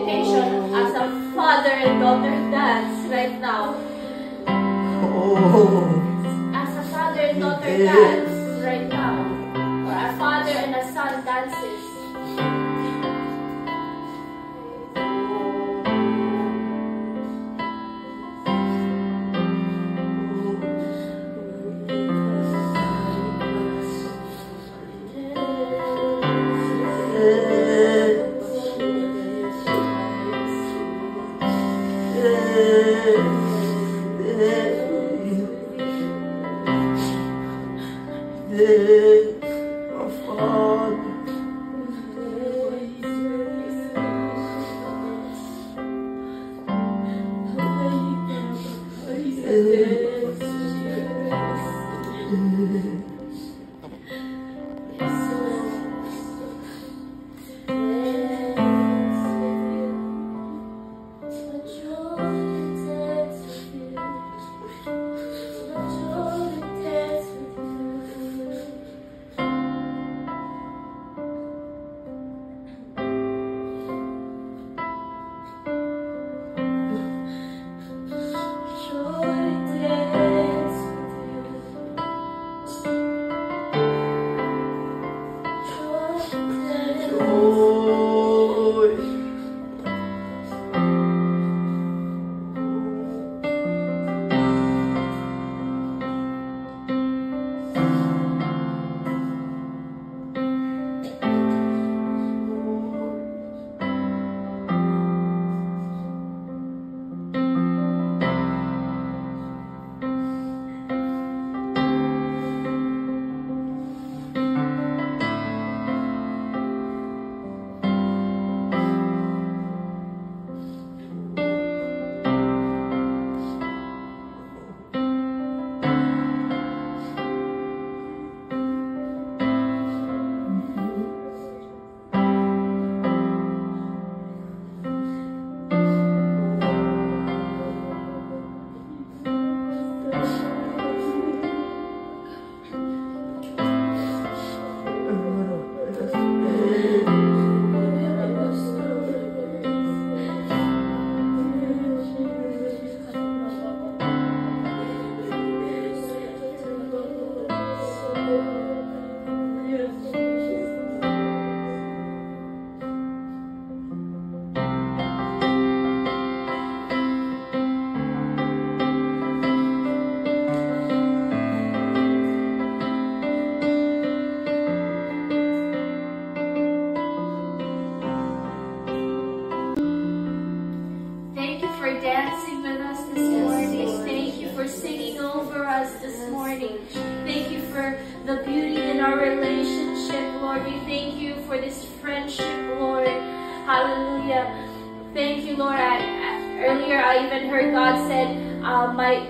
invitation as a father and daughter dance right now. As a father and daughter dance right now. Or a father and a son dances.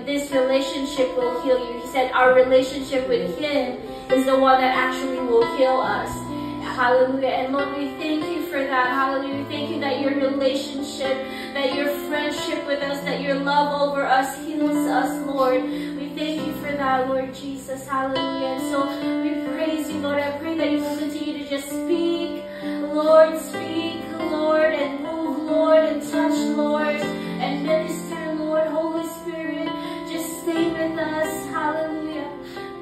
This relationship will heal you. He said our relationship with Him is the one that actually will heal us. Hallelujah. And Lord, we thank you for that. Hallelujah. We thank you that your relationship, that your friendship with us, that your love over us heals us, Lord. We thank you for that, Lord Jesus. Hallelujah. And so we praise you, Lord. I pray that you will continue to just speak, Lord, and move, Lord, and touch, Lord, and minister, Lord. Holy Spirit, just stay with us. Hallelujah.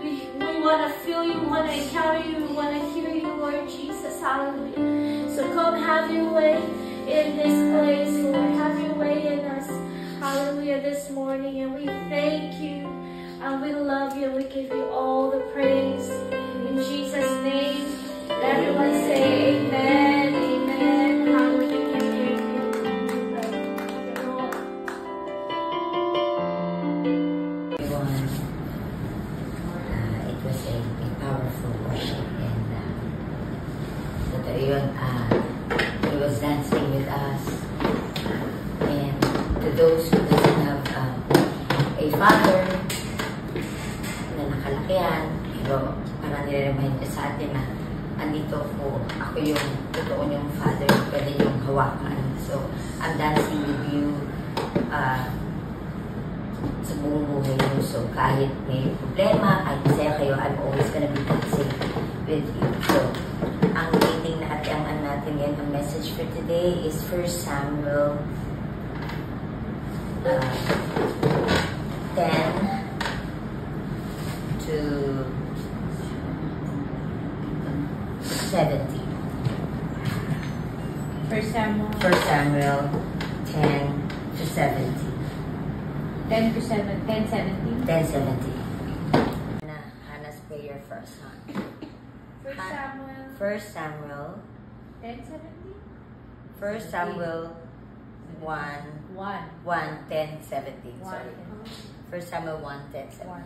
We want to feel you, we want to encounter you, we want to hear you, Lord Jesus. Hallelujah. So come have your way in this place, Lord. Have your way in us. Hallelujah, this morning. And we thank you, and we love you, and we give you all the praise. In Jesus' name, everyone say amen, amen. Hallelujah. He was dancing with us, and to those who doesn't have a father na nakalakihan, pero parang nire-remind niya sa atin na andito po, ako yung totoo niyong father, pwede niyong hawakan. So, I'm dancing with you sa buong buhay niyo. So, kahit may problema, kahit masaya kayo, I'm always gonna be dancing with you. So, ang meeting na at ang natin ngayon, ang message for today is 1 Samuel 10 to 17. 1 Samuel 1 Samuel 10 to 17. 10 to 7, 10, 17. 10, 17. Hannah's prayer first, huh? 1 Samuel 1 Samuel 10, 17. 1 Samuel 1, 10, 17. Sorry. 1 Samuel 1, 10, 17.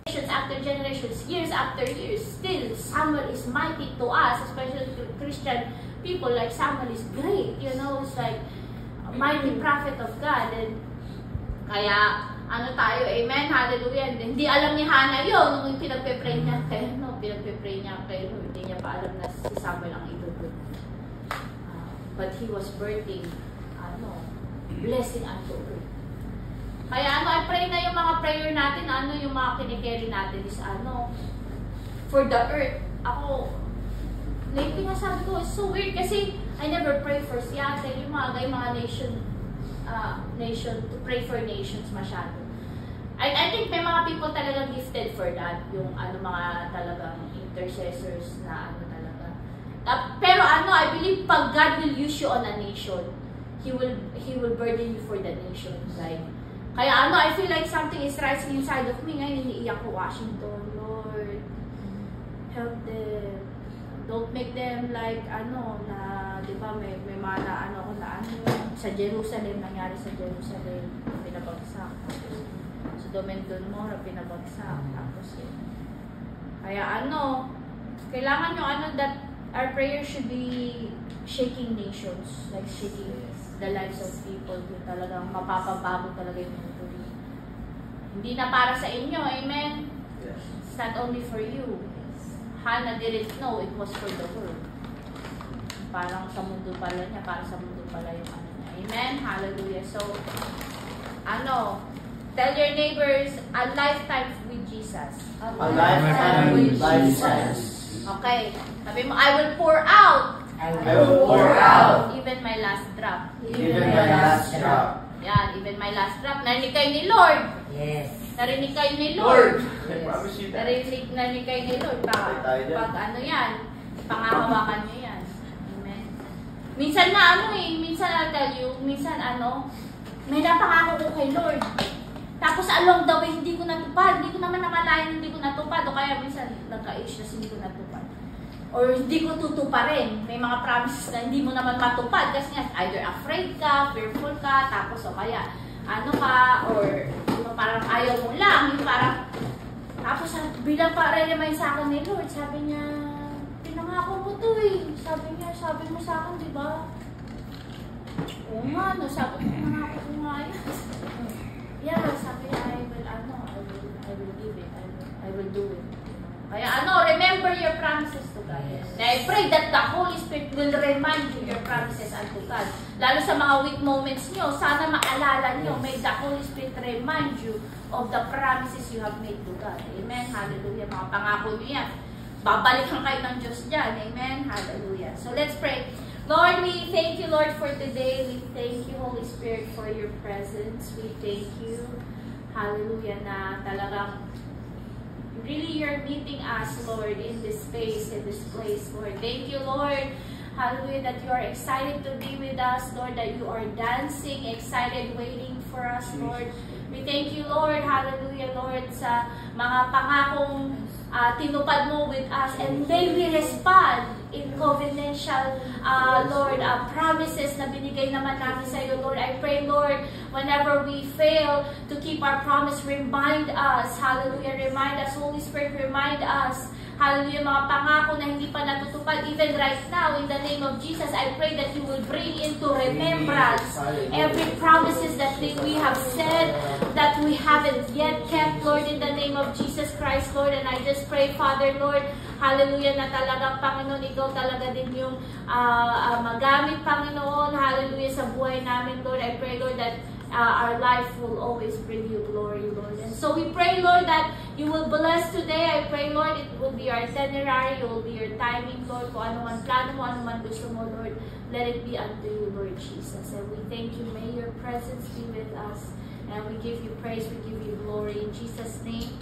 Generations after generations, years after years, still Samuel is mighty to us, especially to Christian people. Like Samuel is great, you know, it's like a mighty prophet of God. And kaya ano tayo, amen, hallelujah. And hindi alam ni Hannah yun nung pinagpe-pray niya kay Lord, hindi niya pa alam na si Samuel ang idudod. But he was birthing blessing unto her. Kaya I pray na yung mga prayer natin, yung mga kinikerry natin is for the earth. Ako, lately nga sabi ko, it's so weird kasi I never pray for Seattle, yung mga nation, to pray for nations masyado. I think may mga people talagang gifted for that, yung mga talagang intercessors na talaga. Pero I believe pag God will use you on a nation, He will burden you for the nation. Like, kaya I feel like something is rising inside of me. Ngayon, iniiyak ko, Washington, Lord, help them. Don't make them like, na, di ba, may mga sa Jerusalem, nangyari sa Jerusalem, pinabagsak. Sa Domendon mo, pinabagsak. Tapos kaya kailangan yung that our prayer should be shaking nations, like shaking the lives of people, yung talagang mapapabago talaga yung mundo. Hindi na para sa inyo, amen? Yes. It's not only for you. Hannah didn't know it was for the world. Parang sa mundo pala niya, para sa mundo pala yung niya. Amen? Hallelujah. So, tell your neighbors, a lifetime with Jesus. A lifetime with Jesus. Okay. Sabi mo, I will pour out. I will pour out Even my last drop. even my last drop. Yan, even my last drop. Narinig kayo ni Lord. Yes. Narinig kayo ni Lord. I promise you that. Narinig kayo ni Lord. Pag yan, pangahawakan nyo yan. Amen. Minsan na minsan I'll tell you, minsan may napangako ko kay Lord. Tapos along the way, hindi ko natupad. Hindi ko naman namalayan, hindi ko natupad. O kaya minsan, nagka-age na hindi ko natupad. Or hindi ko tutuparin. May mga promises na hindi mo naman matupad. Kasi nga, either afraid ka, fearful ka, tapos o kaya, or parang ayaw mo lang. Yung parang, tapos bilang pa-remind sa akin ni Lord, sabi niya, pinangako mo to eh. Sabi mo sa akin, di ba? Oo nga, sabi ko, pinangako ko nga yun. Yeah, sabi niya, I will give it. I will do it. Kaya remember your promises to God. Yes. And I pray that the Holy Spirit will remind you your promises unto God. Lalo sa mga weak moments nyo, sana maalala nyo, may the Holy Spirit remind you of the promises you have made to God. Amen. Hallelujah. Mga pangako nyo yan. Babalikan kayo ng Diyos dyan. Amen. Hallelujah. So let's pray. Lord, we thank you, Lord, for today. We thank you, Holy Spirit, for your presence. We thank you, hallelujah, na talagang really you're meeting us, Lord, in this space, in this place, Lord. Thank you, Lord, hallelujah, that you are excited to be with us, Lord, that you are dancing, excited, waiting for us, Lord. We thank you, Lord, hallelujah, Lord, sa mga pangakong tinupad mo with us, and may we respond in covenantal, Lord, promises na binigay naman namin sa iyo, Lord. I pray, Lord, whenever we fail to keep our promise, remind us, hallelujah, remind us, Holy Spirit, remind us, hallelujah, mga pangako na hindi pa natutupad, even right now, in the name of Jesus, I pray that you will bring into remembrance every promises that we have said that we haven't yet kept, Lord, in the name of Jesus Christ, Lord. And I just pray, Father, Lord, hallelujah, na talagang, Panginoon, ikaw talaga din yung magamit, Panginoon, hallelujah, sa buhay namin, Lord. I pray, Lord, that our life will always bring you glory, Lord. And so we pray, Lord, that you will bless today. I pray, Lord, it will be your itinerary, it will be your timing, Lord. Kung ano man plano mo, ano man gusto mo, Lord, let it be unto you, Lord Jesus. And we thank you. May your presence be with us. And we give you praise, we give you glory. In Jesus' name,